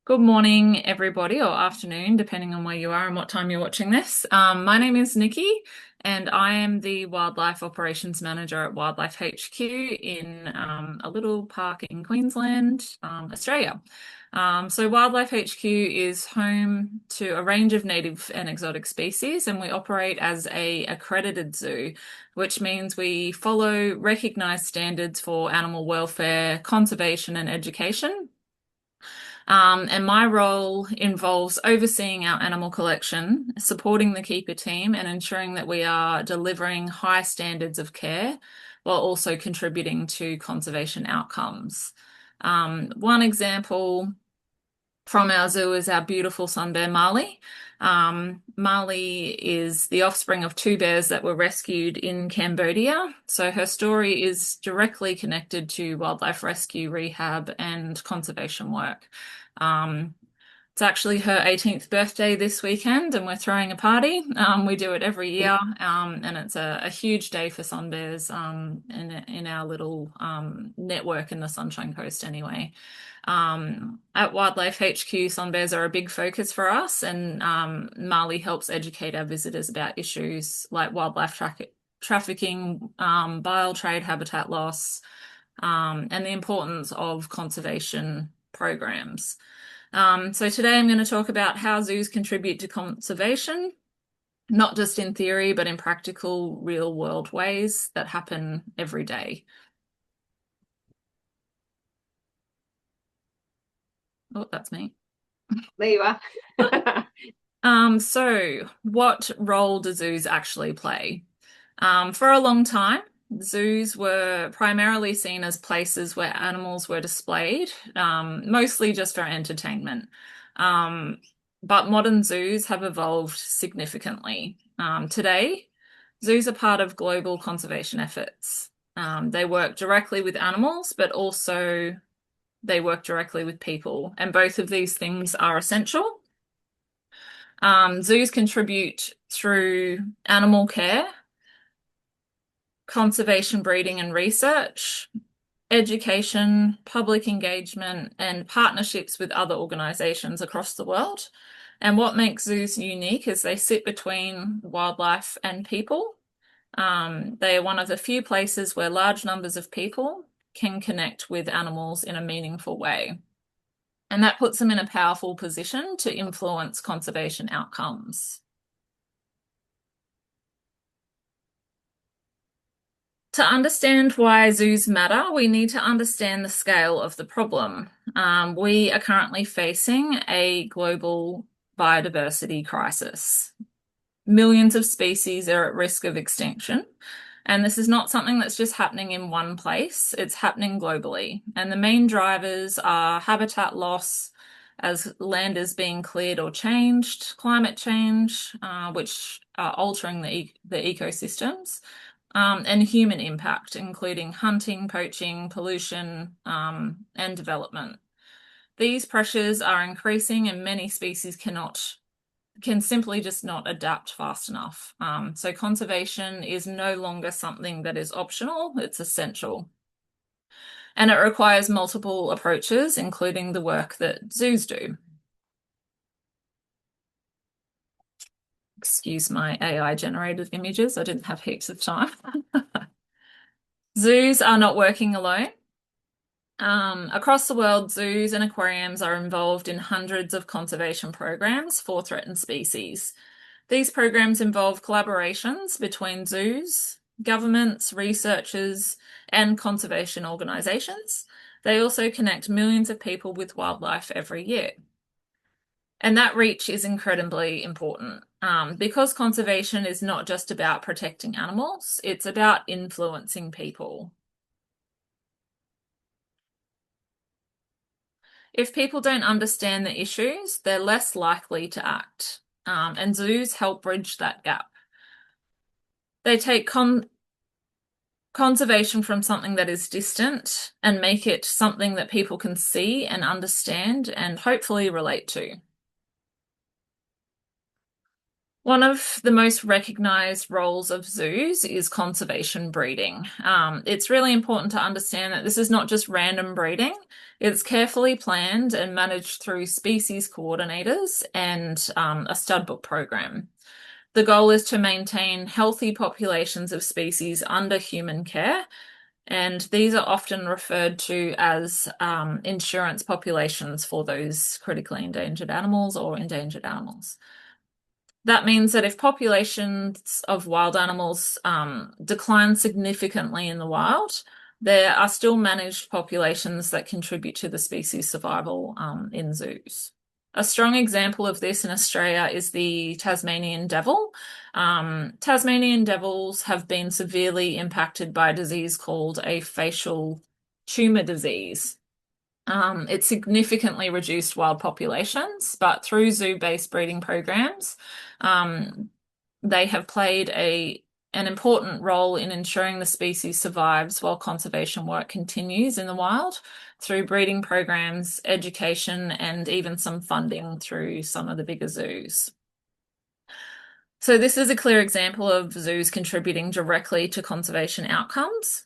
Good morning, everybody, or afternoon, depending on where you are and what time you're watching this. My name is Nikki, and I am the Wildlife Operations Manager at Wildlife HQ in a little park in Queensland, Australia. So Wildlife HQ is home to a range of native and exotic species, and we operate as a accredited zoo, which means we follow recognised standards for animal welfare, conservation, and education. And my role involves overseeing our animal collection, supporting the keeper team, and ensuring that we are delivering high standards of care while also contributing to conservation outcomes. One example from our zoo is our beautiful sun bear Marley. Marley is the offspring of two bears that were rescued in Cambodia. So her story is directly connected to wildlife rescue, rehab, and conservation work. It's actually her 18th birthday this weekend, and we're throwing a party. We do it every year, and it's a huge day for sun bears in our little network in the Sunshine Coast anyway. At Wildlife HQ, sun bears are a big focus for us, and Marley helps educate our visitors about issues like trafficking, bile trade, habitat loss, and the importance of conservation programs. So today I'm going to talk about how zoos contribute to conservation, not just in theory, but in practical, real world ways that happen every day. Oh, that's me. There you are. So what role do zoos actually play? For a long time, zoos were primarily seen as places where animals were displayed, mostly just for entertainment. Um, but modern zoos have evolved significantly. Today, zoos are part of global conservation efforts. They work directly with animals, but also they work directly with people, and both of these things are essential. Zoos contribute through animal care, conservation breeding and research, education, public engagement, and partnerships with other organisations across the world. And what makes zoos unique is they sit between wildlife and people. They are one of the few places where large numbers of people can connect with animals in a meaningful way. And that puts them in a powerful position to influence conservation outcomes. To understand why zoos matter, we need to understand the scale of the problem. We are currently facing a global biodiversity crisis. Millions of species are at risk of extinction. And this is not something that's just happening in one place, it's happening globally. And the main drivers are habitat loss as land is being cleared or changed, climate change, which are altering the ecosystems, and human impact, including hunting, poaching, pollution, and development. These pressures are increasing, and many species can simply just not adapt fast enough. So conservation is no longer something that is optional, it's essential. And it requires multiple approaches, including the work that zoos do. Excuse my AI generated images, I didn't have heaps of time. Zoos are not working alone. Across the world, zoos and aquariums are involved in hundreds of conservation programs for threatened species. These programs involve collaborations between zoos, governments, researchers, and conservation organisations. They also connect millions of people with wildlife every year. And that reach is incredibly important because conservation is not just about protecting animals, it's about influencing people. If people don't understand the issues, they're less likely to act. And zoos help bridge that gap. They take conservation from something that is distant and make it something that people can see and understand and hopefully relate to. One of the most recognized roles of zoos is conservation breeding. It's really important to understand that this is not just random breeding. It's carefully planned and managed through species coordinators and a stud book program. The goal is to maintain healthy populations of species under human care, and these are often referred to as insurance populations for those critically endangered animals or endangered animals. That means that if populations of wild animals decline significantly in the wild, there are still managed populations that contribute to the species survival in zoos. A strong example of this in Australia is the Tasmanian devil. Tasmanian devils have been severely impacted by a disease called a facial tumor disease. It significantly reduced wild populations, but through zoo-based breeding programs, um, they have played an important role in ensuring the species survives while conservation work continues in the wild through breeding programs, education, and even some funding through some of the bigger zoos. So this is a clear example of zoos contributing directly to conservation outcomes.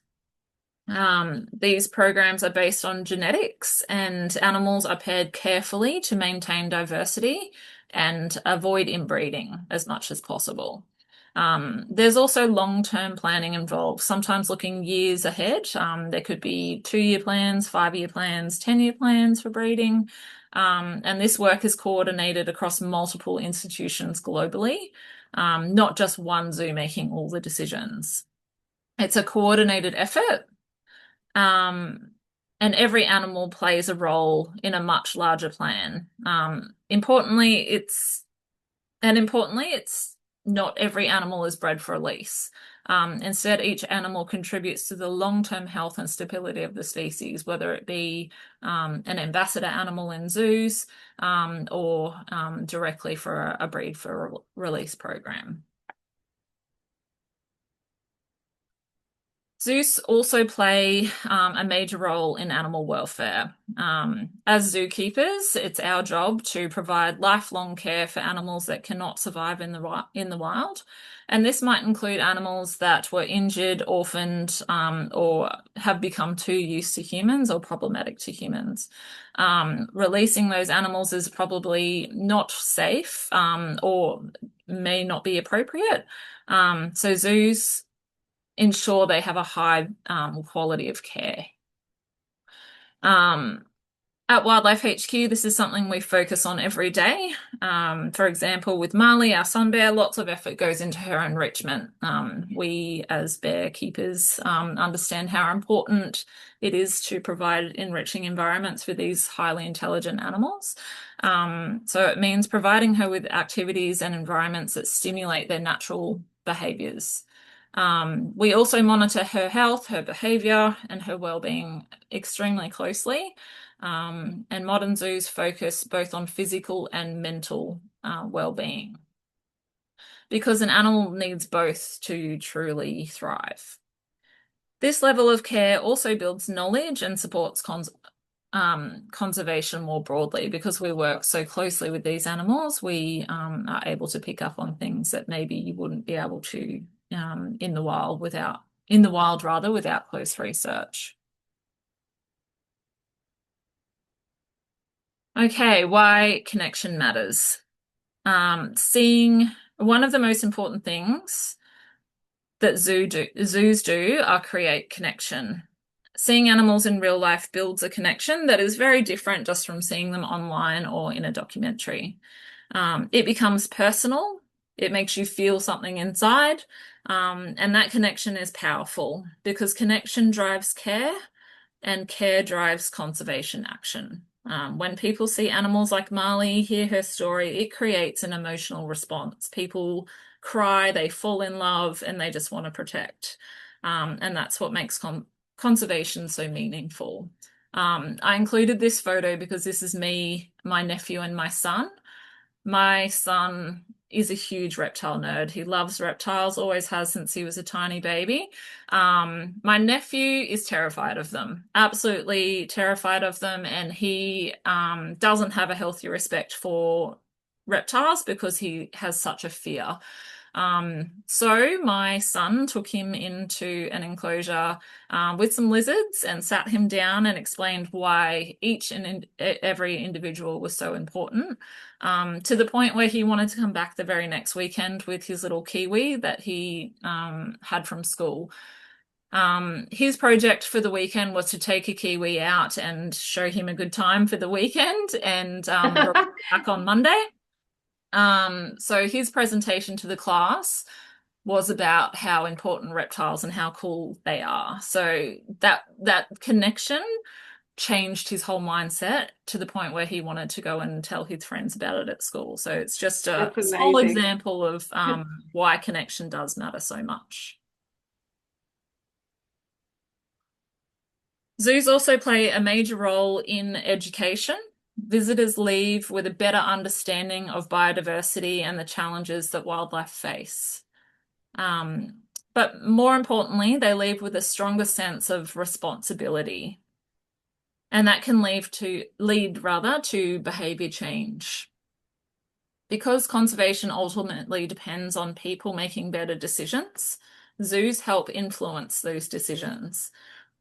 These programs are based on genetics, and animals are paired carefully to maintain diversity and avoid inbreeding as much as possible. There's also long-term planning involved, sometimes looking years ahead. There could be 2-year plans, 5-year plans, 10-year plans for breeding. And this work is coordinated across multiple institutions globally, not just one zoo making all the decisions. It's a coordinated effort, um, and every animal plays a role in a much larger plan. Importantly, it's not every animal is bred for a lease. Instead, each animal contributes to the long-term health and stability of the species, whether it be an ambassador animal in zoos or directly for a breed for a release program. Zoos also play a major role in animal welfare. As zookeepers, it's our job to provide lifelong care for animals that cannot survive in the wild. And this might include animals that were injured, orphaned, or have become too used to humans or problematic to humans. Releasing those animals is probably not safe or may not be appropriate. So zoos ensure they have a high quality of care. Um, at Wildlife HQ, this is something we focus on every day. For example, with Marley, our sun bear, lots of effort goes into her enrichment. We, as bear keepers, understand how important it is to provide enriching environments for these highly intelligent animals. So it means providing her with activities and environments that stimulate their natural behaviors. We also monitor her health, her behavior, and her well-being extremely closely. And modern zoos focus both on physical and mental well-being because an animal needs both to truly thrive. This level of care also builds knowledge and supports conservation more broadly. Because we work so closely with these animals, we are able to pick up on things that maybe you wouldn't be able to in the wild without close research. Okay, why connection matters. Seeing one of the most important things that zoos do are create connection. Seeing animals in real life builds a connection that is very different just from seeing them online or in a documentary. It becomes personal. It makes you feel something inside. And that connection is powerful because connection drives care and care drives conservation action. When people see animals like Marley, hear her story, it creates an emotional response. People cry, they fall in love, and they just want to protect. And that's what makes conservation so meaningful. I included this photo because this is me, my nephew, and my son. My son is a huge reptile nerd. He loves reptiles, always has since he was a tiny baby. My nephew is terrified of them, absolutely terrified of them, and he doesn't have a healthy respect for reptiles because he has such a fear. So my son took him into an enclosure with some lizards and sat him down and explained why each and every individual was so important, to the point where he wanted to come back the very next weekend with his little kiwi that he had from school. His project for the weekend was to take a kiwi out and show him a good time for the weekend and back on Monday. So his presentation to the class was about how important reptiles and how cool they are. So that connection changed his whole mindset to the point where he wanted to go and tell his friends about it at school. So it's just a That's small amazing. example of why connection does matter so much. Zoos also play a major role in education. Visitors leave with a better understanding of biodiversity and the challenges that wildlife face. But more importantly, they leave with a stronger sense of responsibility. And that can lead rather to behavior change. Because conservation ultimately depends on people making better decisions, zoos help influence those decisions.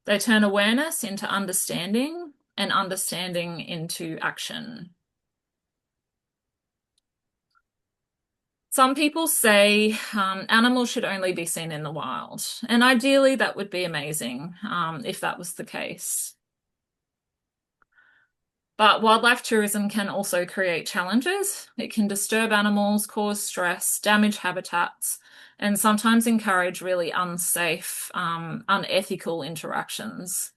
They turn awareness into understanding and understanding into action. Some people say animals should only be seen in the wild, and ideally that would be amazing if that was the case. But wildlife tourism can also create challenges. It can disturb animals, cause stress, damage habitats, and sometimes encourage really unsafe, unethical interactions.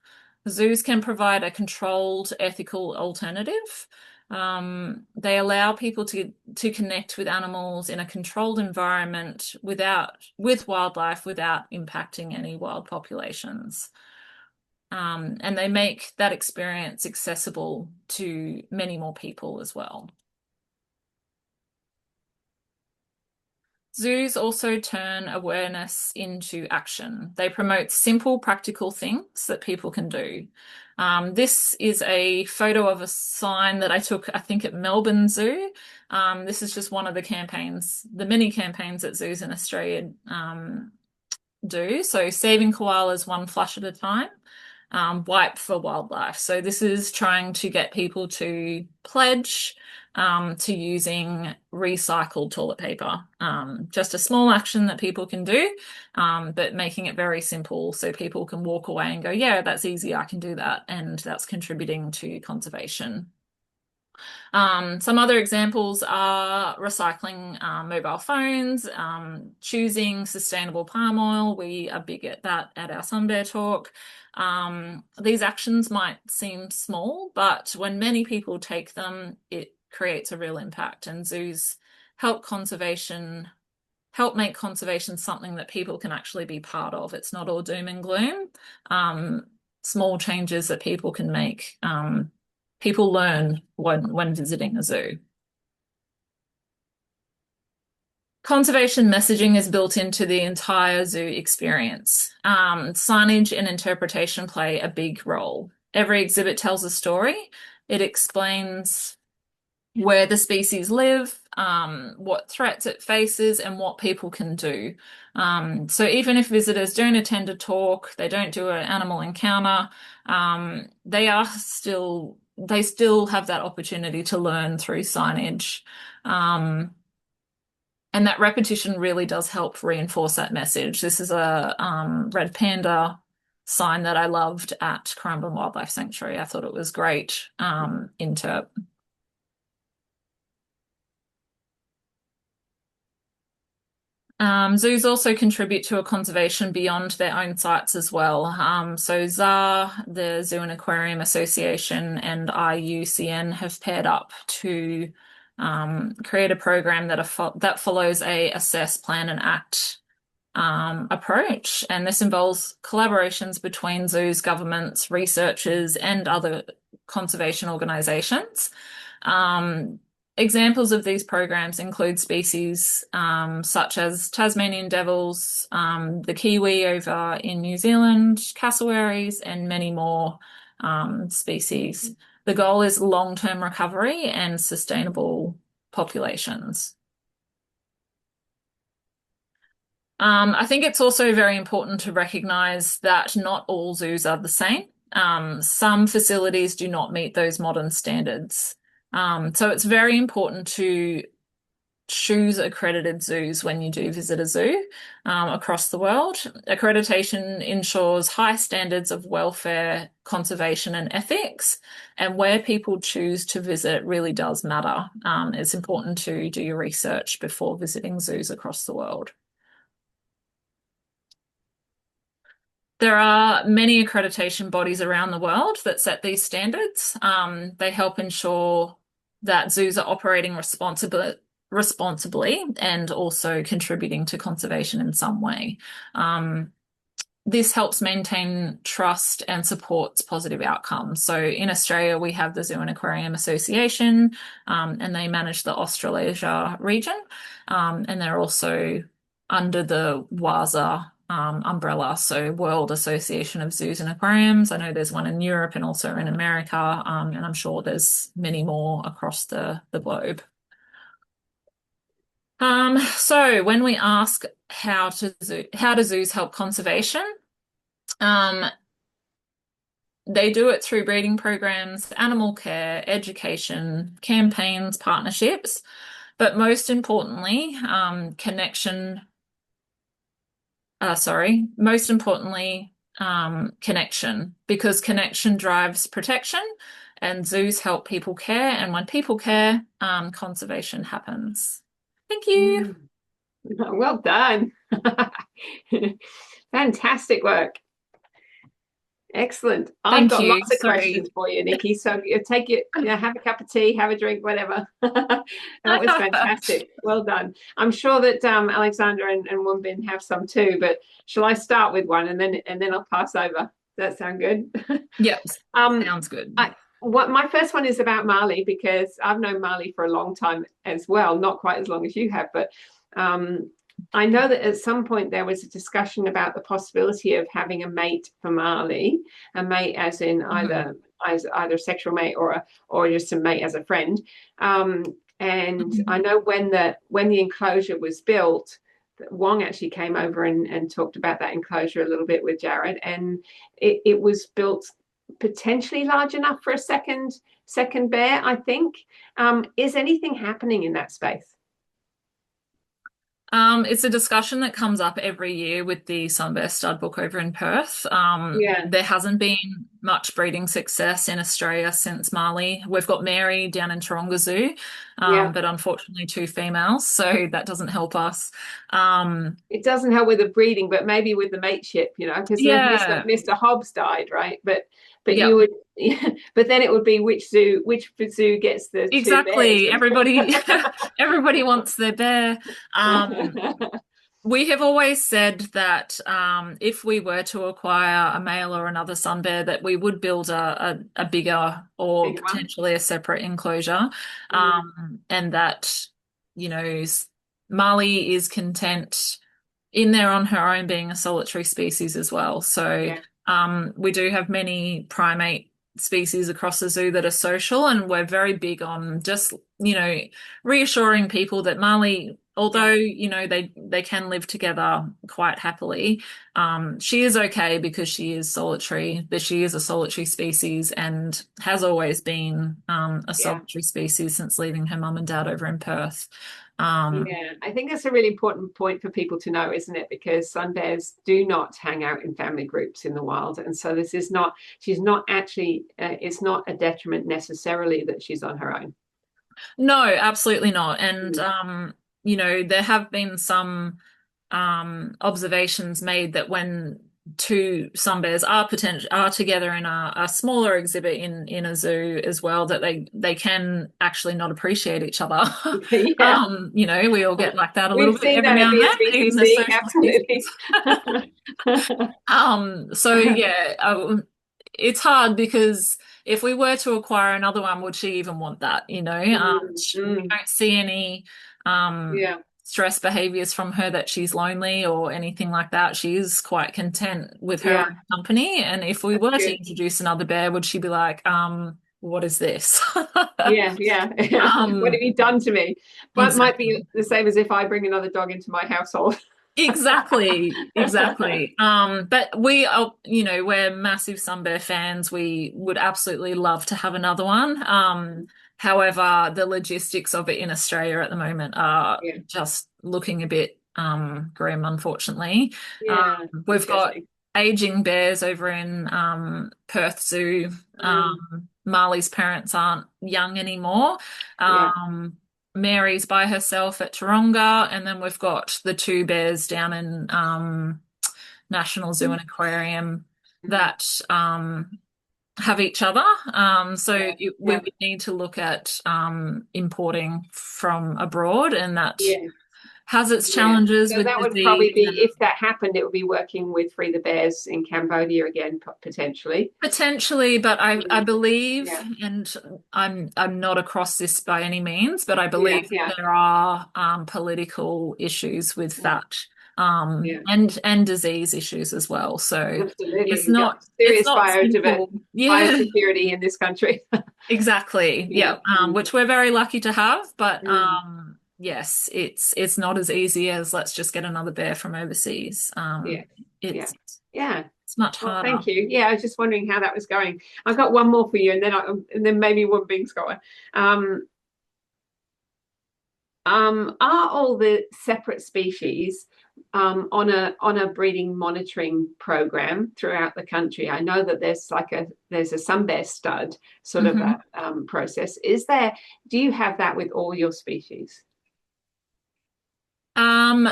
Zoos can provide a controlled, ethical alternative. They allow people to connect with animals in a controlled environment with wildlife without impacting any wild populations. And they make that experience accessible to many more people as well. Zoos also turn awareness into action. They promote simple, practical things that people can do. This is a photo of a sign that I took, I think, at Melbourne Zoo. This is just one of the campaigns, the many campaigns that zoos in Australia do. So saving koalas one flush at a time. Wipe for wildlife. So this is trying to get people to pledge to using recycled toilet paper. Just a small action that people can do, but making it very simple so people can walk away and go, yeah, that's easy, I can do that. And that's contributing to conservation. Some other examples are recycling mobile phones, choosing sustainable palm oil. We are big at that at our Sun Bear talk. These actions might seem small, but when many people take them, it creates a real impact. And zoos help make conservation something that people can actually be part of. It's not all doom and gloom. Small changes that people can make. People learn when visiting a zoo. Conservation messaging is built into the entire zoo experience. Signage and interpretation play a big role. Every exhibit tells a story. It explains where the species live, what threats it faces, and what people can do. So even if visitors don't attend a talk, they don't do an animal encounter, they still have that opportunity to learn through signage. And that repetition really does help reinforce that message. This is a red panda sign that I loved at Currumbin Wildlife Sanctuary. I thought it was great interp. Zoos also contribute to a conservation beyond their own sites as well. So ZAR, the Zoo and Aquarium Association, and IUCN have paired up to create a program that follows a assess, plan, and act approach. And this involves collaborations between zoos, governments, researchers, and other conservation organisations. Examples of these programs include species such as Tasmanian devils, the kiwi over in New Zealand, cassowaries, and many more species. The goal is long-term recovery and sustainable populations. I think it's also very important to recognize that not all zoos are the same. Some facilities do not meet those modern standards. So it's very important to choose accredited zoos when you do visit a zoo across the world. Accreditation ensures high standards of welfare, conservation, and ethics. And where people choose to visit really does matter. It's important to do your research before visiting zoos across the world. There are many accreditation bodies around the world that set these standards. They help ensure that zoos are operating responsibly and also contributing to conservation in some way. This helps maintain trust and supports positive outcomes. So in Australia, we have the Zoo and Aquarium Association, and they manage the Australasia region, and they're also under the WASA umbrella, so World Association of Zoos and Aquariums. I know there's one in Europe and also in America, and I'm sure there's many more across the globe. So when we ask how do zoos help conservation, they do it through breeding programs, animal care, education, campaigns, partnerships, but most importantly, connection, because connection drives protection and zoos help people care. And when people care, conservation happens. Thank you. Well done. Fantastic work. Excellent. I've got lots of questions for you, Nikki. So you take it, have a cup of tea, have a drink, whatever. That was fantastic. Well done. I'm sure that Alexandra and Wombin have some too, but shall I start with one and then I'll pass over? Does that sound good? Yep. Sounds good. My first one is about Marley, because I've known Marley for a long time as well, not quite as long as you have, but I know that at some point there was a discussion about the possibility of having a mate for Marley, a mate as in either a sexual mate or just a mate as a friend. And I know when the enclosure was built, Wong actually came over and talked about that enclosure a little bit with Jared, and it was built potentially large enough for a second bear, I think. Is anything happening in that space? It's a discussion that comes up every year with the Sun Bear Stud Book over in Perth. There hasn't been much breeding success in Australia since Marley. We've got Mary down in Taronga Zoo, but unfortunately 2 females, so that doesn't help us. It doesn't help with the breeding, but maybe with the mateship, because Mr. Hobbs died, right? But you would, but then it would be which zoo gets the exactly 2 bears. Everybody wants their bear. We have always said that if we were to acquire a male or another sun bear, that we would build a bigger or potentially a separate enclosure, and that Marley is content in there on her own, being a solitary species as well. So we do have many primate species across the zoo that are social, and we're very big on just reassuring people that Marley, although they can live together quite happily, she is okay because she is solitary, but she is a solitary species and has always been a solitary species since leaving her mum and dad over in Perth. I think that's a really important point for people to know, isn't it? Because sun bears do not hang out in family groups in the wild, and so she's not actually it's not a detriment necessarily that she's on her own. No, absolutely not. And there have been some observations made that when 2 sun bears are together in a smaller exhibit in a zoo as well, that they can actually not appreciate each other. We all get like that a little bit every now and then, even the social it's hard, because if we were to acquire another one, would she even want that? We don't see any stress behaviors from her that she's lonely or anything like that. She is quite content with her own company. And if we were to introduce another bear, would she be like, what is this? Yeah, yeah. What have Um, you done to me? But might be exactly. the same as if I bring another dog into my household. Exactly, exactly. But we are, we're massive Sun Bear fans. We would absolutely love to have another one. However, the logistics of it in Australia at the moment are Yeah, just looking a bit grim, unfortunately. yeah, We've got interesting. aging bears over in Perth Zoo. Mm, Marley's parents aren't young anymore. yeah. Um, Mary's by herself at Taronga, and then we've got the two bears down in National Zoo and Aquarium Mhm. that have each other. So Yeah, we yeah, would need to look at importing from abroad, and that yeah, has its yeah. challenges So with that would probably disease be, and if that happened, it would be working with Free the Bears in Cambodia again, potentially. potentially, but I Mm, believe, yeah, and I'm not across this by any means, but I yeah, believe yeah, that there are political issues with mm, that, yeah. and disease issues as well. So Absolutely. it's We've got it's serious not simple. Yeah, biosecurity in this country. exactly. Yeah. Yeah, which we're very lucky to have, but Mm, yes, it's not as easy as let's just get another bear from overseas. yeah, yeah, It's yeah. it's much Well, harder. thank you. Yeah, I was just wondering how that was going. I've got one more for you, and then maybe one bing's going. Um, are all the separate species on a breeding monitoring program throughout the country? I know that there's a sun bear stud sort of a Mhm. process. Is there? Do you have that with all your species? Um,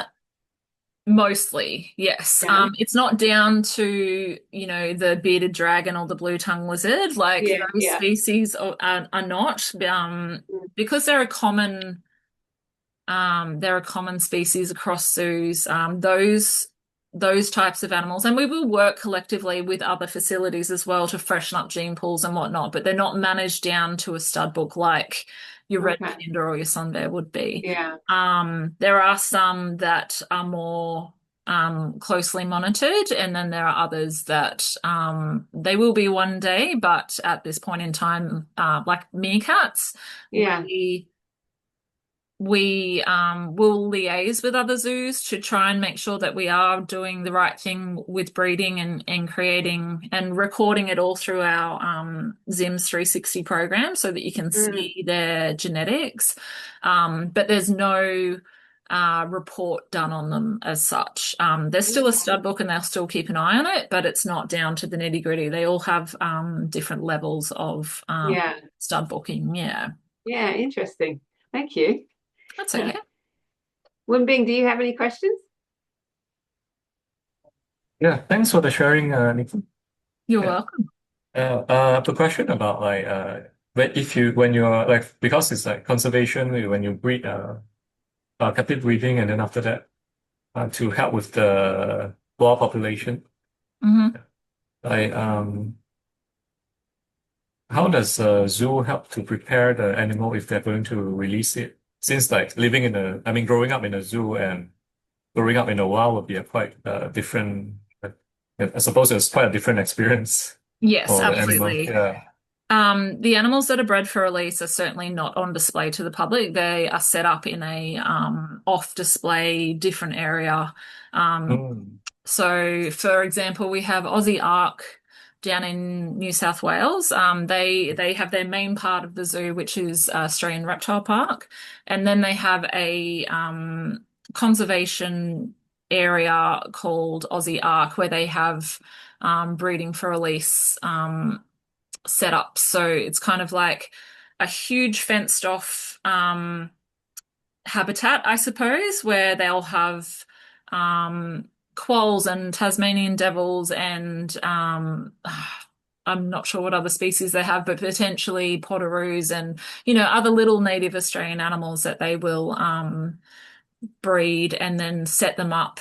Mostly, yes. Yeah, It's not down to, the bearded dragon or the blue-tongued lizard. Like yeah, those yeah. species are not, Mm, because they're a common species across zoos. Those types of animals, and we will work collectively with other facilities as well to freshen up gene pools and whatnot, but they're not managed down to a stud book like your red okay. panda or your sun bear would be. Yeah. There are some that are more closely monitored, and then there are others that they will be one day, but at this point in time, like meerkats, Yeah. we will liaise with other zoos to try and make sure that we are doing the right thing with breeding and creating and recording it all through our ZIMS 360 program so that you can Mm, see their genetics. But there's no report done on them as such. There's still a okay. stud book and they'll still keep an eye on it, but it's not down to the nitty-gritty. They all have different levels of Yeah. stud booking. Yeah, Yeah. Interesting. Thank you. that's okay. Wenbing, do you have any questions? Yeah, thanks for the sharing, Nikki. You're Yeah. welcome. The question about like when you're like because it's like conservation when you breed captive breeding and then after that to help with the wild population, Hmm. like how does a zoo help to prepare the animal if they're going to release it? Since like living in a, I mean, growing up in a zoo and growing up in the wild would be a quite different. I suppose it's quite a different experience Yes, for the animal. absolutely. Yeah. The animals that are bred for release are certainly not on display to the public. They are set up in a off display different area. Um, Mm. so, for example, we have Aussie Ark down in New South Wales. They have their main part of the zoo, which is Australian Reptile Park, and then they have a conservation area called Aussie Ark where they have breeding for release set up. So it's kind of like a huge fenced off habitat, I suppose, where they'll have quolls and Tasmanian devils and I'm not sure what other species they have, but potentially potoroos and other little native Australian animals that they will breed and then set them up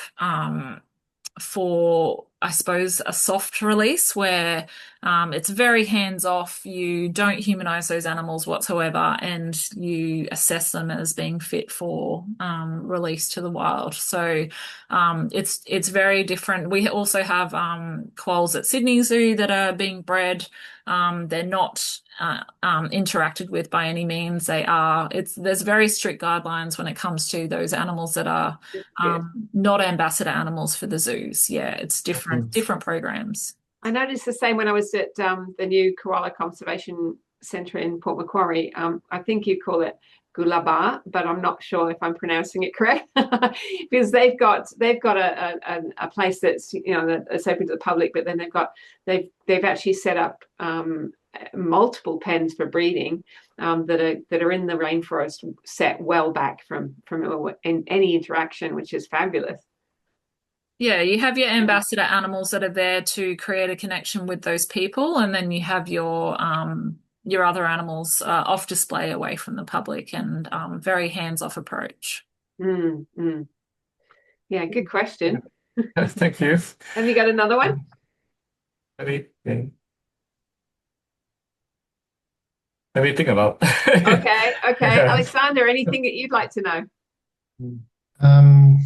for I suppose, a soft release where it's very hands off. You don't humanize those animals whatsoever, and you assess them as being fit for release to the wild. So it's very different. We also have koalas at Sydney Zoo that are being bred. They're not interacted with by any means. There's very strict guidelines when it comes to those animals that are It's good. not ambassador animals for the zoos. Yeah, it's different programs. I noticed the same when I was at the new Koala Conservation Centre in Port Macquarie. I think you call it Gulaba, but I'm not sure if I'm pronouncing it correct because they've got a place that's that's open to the public, but then they've actually set up multiple pens for breeding that are in the rainforest, set well back from any interaction, which is fabulous. Yeah, you have your ambassador animals that are there to create a connection with those people, and then you have your other animals off display away from the public and very hands-off approach. Mm, mm. Yeah, good question. Thank you. Have you got another one? Let me think about. Okay. Yeah. Alexander, anything that you'd like to know? Um,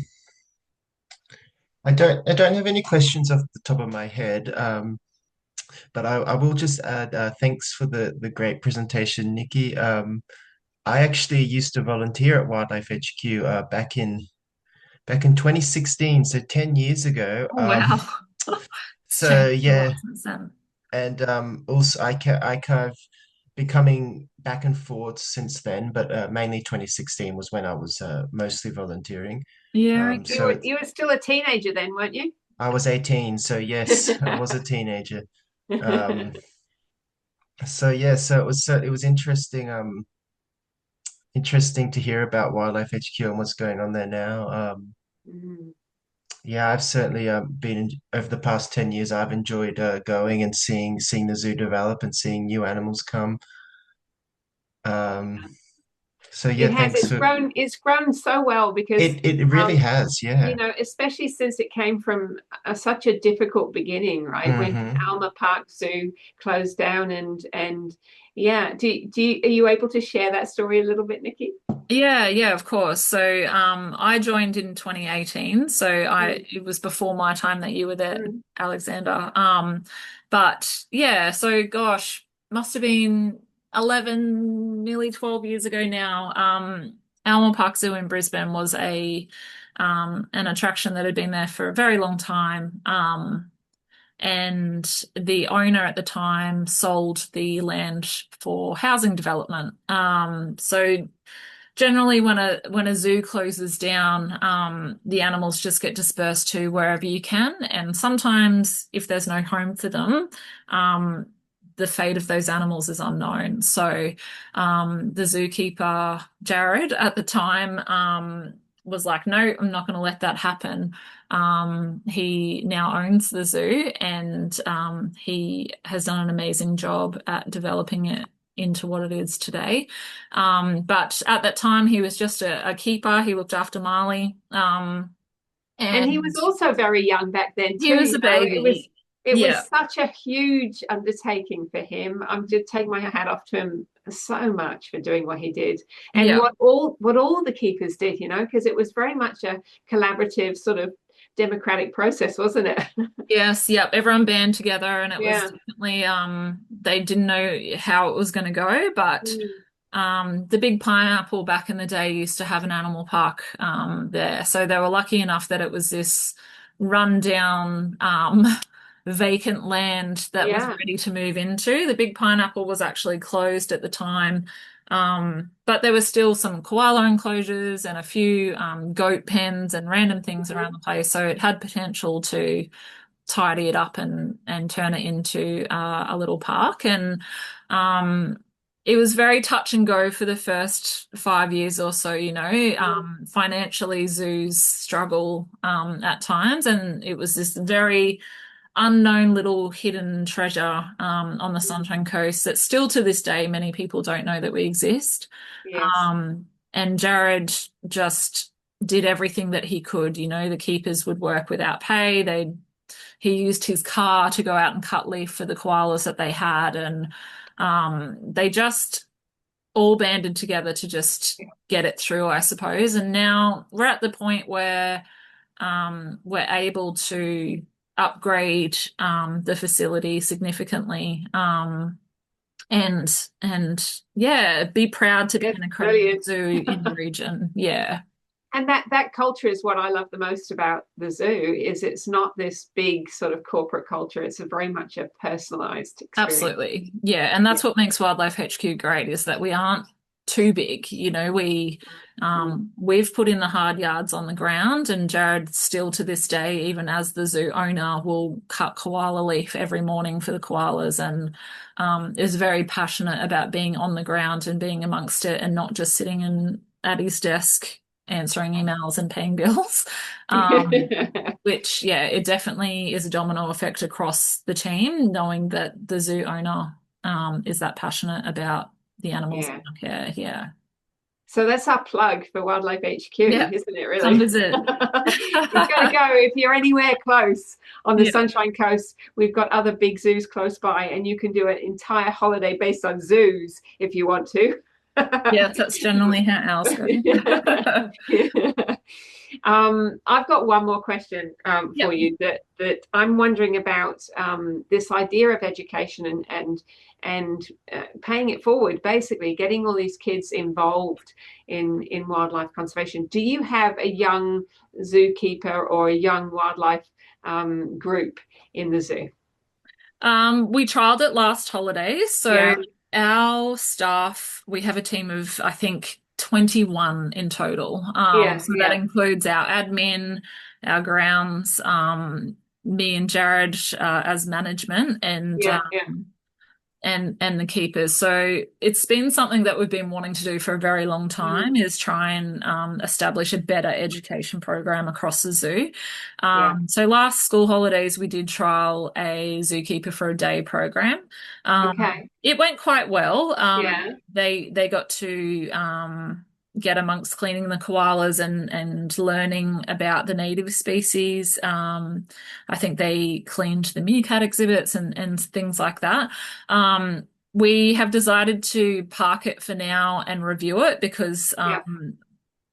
I don't have any questions off the top of my head, but I will just add thanks for the great presentation, Nikki. I actually used to volunteer at Wildlife HQ back in 2016, so 10 years ago. Oh, wow. It's So changed a lot yeah, since then. and also I kind of been coming back and forth since then, but mainly 2016 was when I was mostly volunteering. Yeah, Um, okay. so it, You were still a teenager then, weren't you? I was 18, so yes, I was a teenager. Um, so yeah, so it was interesting, interesting to hear about Wildlife HQ and what's going on there now. Mm. Yeah, I've certainly over the past 10 years, I've enjoyed going and seeing the zoo develop and seeing new animals come. Um, so It yeah, has. thanks for It's grown so well because it really um, has, yeah. especially since it came from such a difficult beginning, right? When Hmm. Alma Park Zoo closed down and yeah, are you able to share that story a little bit, Nikki? Yeah, of course. So I joined in 2018. So Mm, it was before my time that you were there, mm. Alexander. But yeah, so gosh, must have been 11, nearly 12 years ago now. Alma Park Zoo in Brisbane was a an attraction that had been there for a very long time. And the owner at the time sold the land for housing development. So generally when a zoo closes down, the animals just get dispersed to wherever you can. And sometimes if there's no home for them, the fate of those animals is unknown. So the zookeeper, Jared, at the time, was like, no, I'm not going to let that happen. He now owns the zoo and he has done an amazing job at developing it into what it is today. But at that time, he was just a keeper. He looked after Marley. And he was And also very young back then he too, was a baby. it Yeah, was such a huge undertaking for him. I'm just take my hat off to him so much for doing what he did and yeah. what all the keepers did, because it was very much a collaborative sort of democratic process, wasn't it? Yes, yep. Everyone band together and it was Yeah. definitely they didn't know how it was going to go, but Mm. the Big Pineapple back in the day used to have an animal park there. So they were lucky enough that it was this rundown vacant land that was Yeah. ready to move into. The Big Pineapple was actually closed at the time. But there were still some koala enclosures and a few goat pens and random things Mhm. around the place. So it had potential to tidy it up and turn it into a little park. And um, it was very touch and go for the first 5 years or so. Mm. Financially, zoos struggle at times, and it was this very unknown little hidden treasure on the Sunshine Coast that still to this day many people don't know that we exist. Yes. And Jared just did everything that he could. The keepers would work without pay. They'd he used his car to go out and cut leaf for the koalas that they had, and they just all banded together to just get it through, I suppose. And now we're at the point where we're able to upgrade the facility significantly. And yeah, be proud to be It's an accredited brilliant. zoo in the region. Yeah, And that culture is what I love the most about the zoo, is it's not this big sort of corporate culture. It's a very much a personalized experience. absolutely. Yeah, and that's what makes Wildlife HQ great, is that we aren't too big. You know, we've put in the hard yards on the ground, and Jared still to this day, even as the zoo owner, will cut koala leaf every morning for the koalas, and is very passionate about being on the ground and being amongst it and not just sitting at his desk answering emails and paying bills. Which, yeah, it definitely is a domino effect across the team, knowing that the zoo owner is that passionate about the animals in Yeah. our care. Yeah. So that's our plug for Wildlife HQ, Yeah. isn't it, really? Come visit. You've got to go if you're anywhere close on the Yeah. Sunshine Coast. We've got other big zoos close by, and you can do an entire holiday based on zoos if you want to. Yeah, that's generally how ours go. I've got one more question for Yep. you that I'm wondering about, this idea of education and paying it forward, basically getting all these kids involved in wildlife conservation. Do you have a young zookeeper or a young wildlife group in the zoo? We trialed it last holidays. So Yeah, our staff, we have a team of, I think, 21 in total. yeah, So that yeah, includes our admin, our grounds, me and Jared as management, yeah, yeah. and the keepers. So it's been something that we've been wanting to do for a very long time, is try and establish a better education program across the zoo. Yeah. So last school holidays, we did trial a zookeeper for a day program. Okay. It went quite well. Yeah. They got to get amongst cleaning the koalas and learning about the native species. I think they cleaned the meerkat exhibits and things like that. We have decided to park it for now and review it because, Yeah.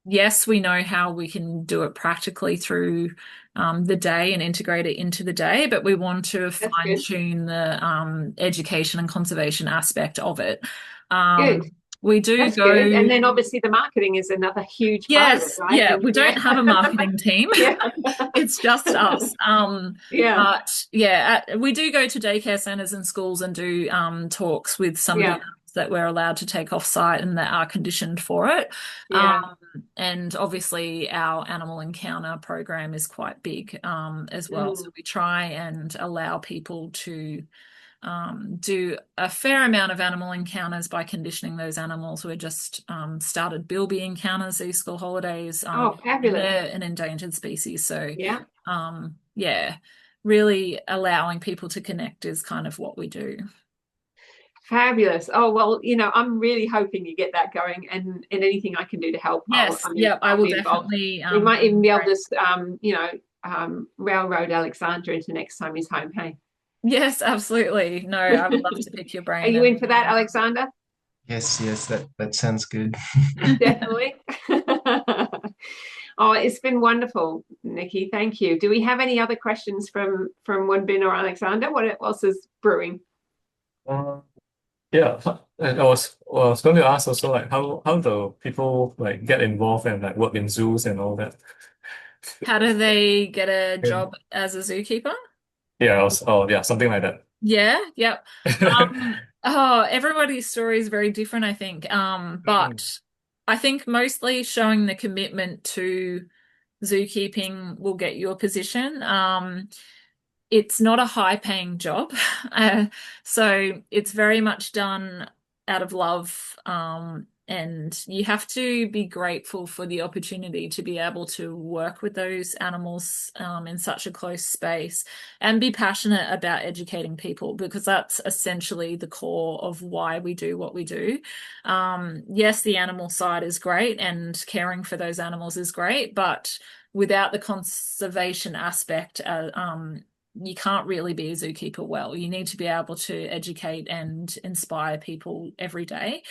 yes, we know how we can do it practically through the day and integrate it into the day, but we want to That's good. fine-tune the education and conservation aspect of it. Good. We do That's go. good. And then obviously the marketing is another huge part of it, Yes, right? yeah, And we don't have a marketing team. yeah. It's just us. Yeah. But yeah, we do go to daycare centers and schools and do talks with some of the Yeah. animals that we're allowed to take off site and that are conditioned for it. Yeah. And obviously our animal encounter program is quite big as well. So we try and allow people to do a fair amount of animal encounters by conditioning those animals. We just started bilby encounters these school holidays. Oh, fabulous. They're an endangered species. So Yeah. yeah, really allowing people to connect is kind of what we do. Fabulous. Oh, well, I'm really hoping you get that going, and anything I can do to help, Yes, yeah, I I'll will be involved. definitely. We might even be able to, railroad Alexander into next time he's home. Hey, Yes, absolutely. No, I would love to pick your are brain. you in for that, Alexander? Yes, that sounds good. Definitely. Oh, it's been wonderful, Nikki. Thank you. Do we have any other questions from Wenbin or Alexander? What else is brewing? Yeah, and I was going to ask also, like, how do people like get involved and like work in zoos and all that? How do they get a Yeah, job as a zookeeper? yeah, something like that. Yeah, yep. Everybody's story is very different, I think. But I think mostly showing the commitment to zookeeping will get you a position. It's not a high-paying job, so it's very much done out of love. And you have to be grateful for the opportunity to be able to work with those animals in such a close space and be passionate about educating people, because that's essentially the core of why we do what we do. Yes, the animal side is great and caring for those animals is great, but without the conservation aspect, you can't really be a zookeeper well. You need to be able to educate and inspire people every day.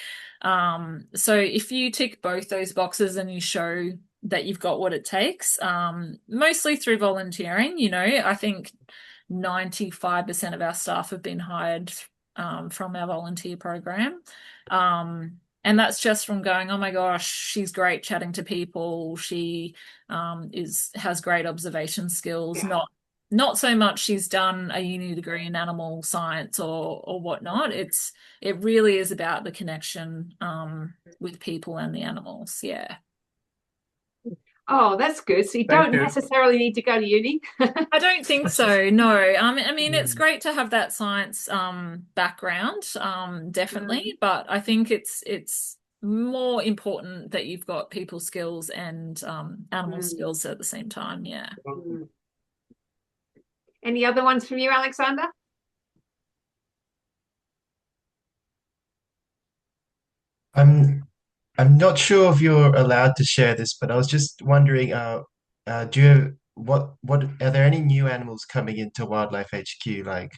So if you tick both those boxes and you show that you've got what it takes, mostly through volunteering, I think 95% of our staff have been hired from our volunteer program. And that's just from going, oh my gosh, she's great chatting to people. She has great observation skills, Yeah. not so much she's done a uni degree in animal science or whatnot. It really is about the connection with people and the animals. Yeah. Oh, that's good. So you Thank don't you. necessarily need to go to uni. I don't think so. No. I mean, it's Mm. great to have that science background, definitely, but I think it's more important that you've got people skills and animal Mm, skills at the same time. Yeah. mm. Any other ones from you, Alexander? I'm I'm not sure if you're allowed to share this, but I was just wondering, do you what are there any new animals coming into Wildlife HQ? Like,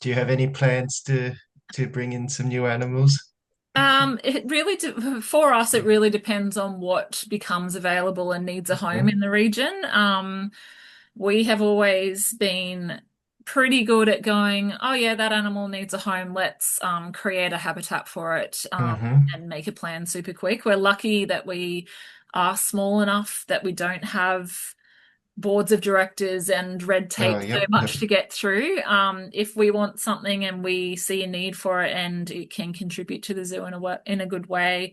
do you have any plans to bring in some new animals? It really for us, it really depends on what becomes available and needs a home in the region. We have always been pretty good at going, oh yeah, that animal needs a home. Let's create a habitat for it Mm-hmm. and make a plan super quick. We're lucky that we are small enough that we don't have boards of directors and red Oh, tape so yep, yep. much to get through. If we want something and we see a need for it and it can contribute to the zoo in a good way,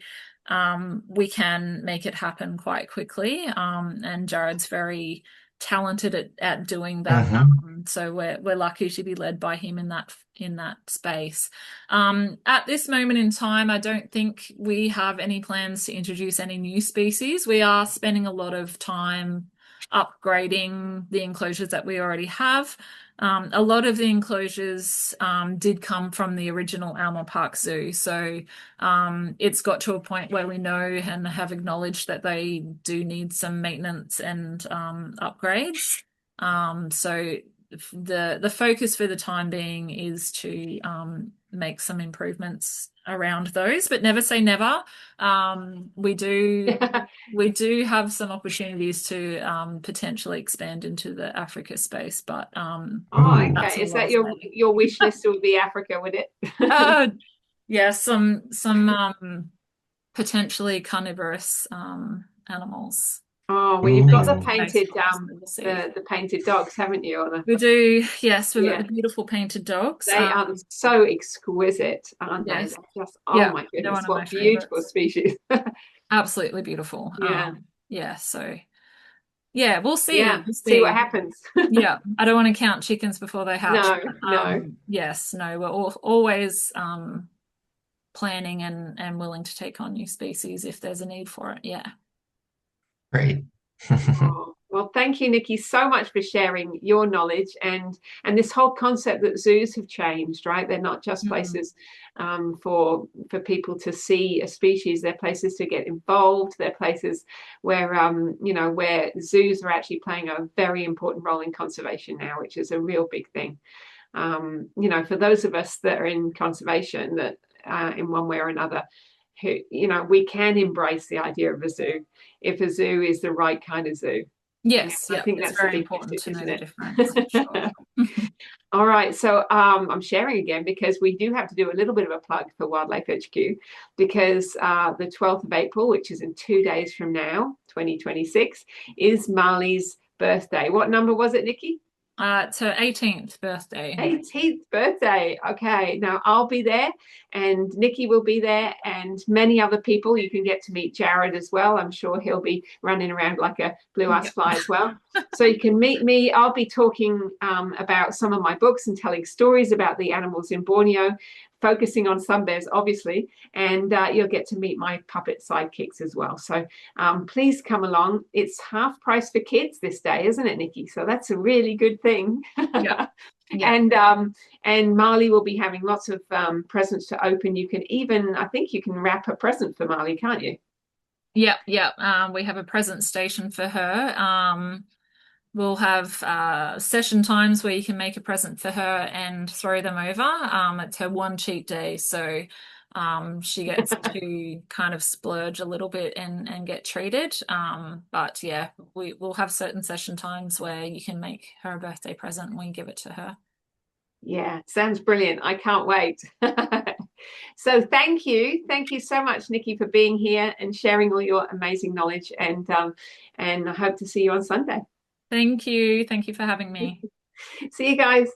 we can make it happen quite quickly. And Jared's very talented at doing that. Mm-hmm. So we're lucky to be led by him in that space. At this moment in time, I don't think we have any plans to introduce any new species. We are spending a lot of time upgrading the enclosures that we already have. A lot of the enclosures did come from the original Alma Park Zoo. So it's got to a point where we know and have acknowledged that they do need some maintenance and upgrades. So the focus for the time being is to make some improvements around those, but never say never. We do we do have some opportunities to potentially expand into the Africa space, but Oh, Ooh. that's okay. a Is lot that of planning. your wish list will be Africa, would it? Uh, yeah, some potentially carnivorous animals. Oh, well, you've got Makes the the Ooh. space painted for us, we'll see. the painted dogs, haven't you? Or We do, yes, we've got yeah, the beautiful painted dogs. they are so exquisite, aren't they? Yes, They're just, oh yeah, my they're goodness, one of my what beautiful favorites. species. Absolutely beautiful. Yeah, Yeah, so yeah, we'll see. yeah. We'll See what see. happens. Yeah, I don't want to count chickens before they hatch. No, no. Yes, no, we're always planning and willing to take on new species if there's a need for it. Yeah. Great. Oh, well, thank you, Nikki, so much for sharing your knowledge and this whole concept that zoos have changed, right? They're not just Mm. places for people to see a species. They're places to get involved. They're places where where zoos are actually playing a very important role in conservation now, which is a real big thing. For those of us that are in conservation, that in one way or another, who we can embrace the idea of a zoo if a zoo is the right kind of zoo. Yes, I yeah, think it's that's the very big important message, to know isn't the difference for it? sure. All right, so I'm sharing again because we do have to do a little bit of a plug for Wildlife HQ because the 12th of April, which is in 2 days from now, 2026, is Marley's birthday. What number was it, Nikki? It's her 18th birthday. 18th birthday. Okay, now I'll be there and Nikki will be there and many other people. You can get to meet Jared as well. I'm sure he'll be running around like a blue-ass Yep. fly as well. So you can meet me. I'll be talking about some of my books and telling stories about the animals in Borneo, focusing on sun bears, obviously, and you'll get to meet my puppet sidekicks as well. So please come along. It's half price for kids this day, isn't it, Nikki? So that's a really good thing. Yeah. Yeah. And Marley will be having lots of presents to open. You can even, I think you can wrap a present for Marley, can't you? Yeah. Yeah. We have a present station for her. We'll have session times where you can make a present for her and throw them over. It's her one cheat day, so she gets to kind of splurge a little bit and get treated. But yeah, we'll have certain session times where you can make her a birthday present and we give it to her. Yeah, sounds brilliant. I can't wait. So thank you. Thank you so much, Nikki, for being here and sharing all your amazing knowledge. And I hope to see you on Sunday. Thank you. Thank you for having me. See you guys.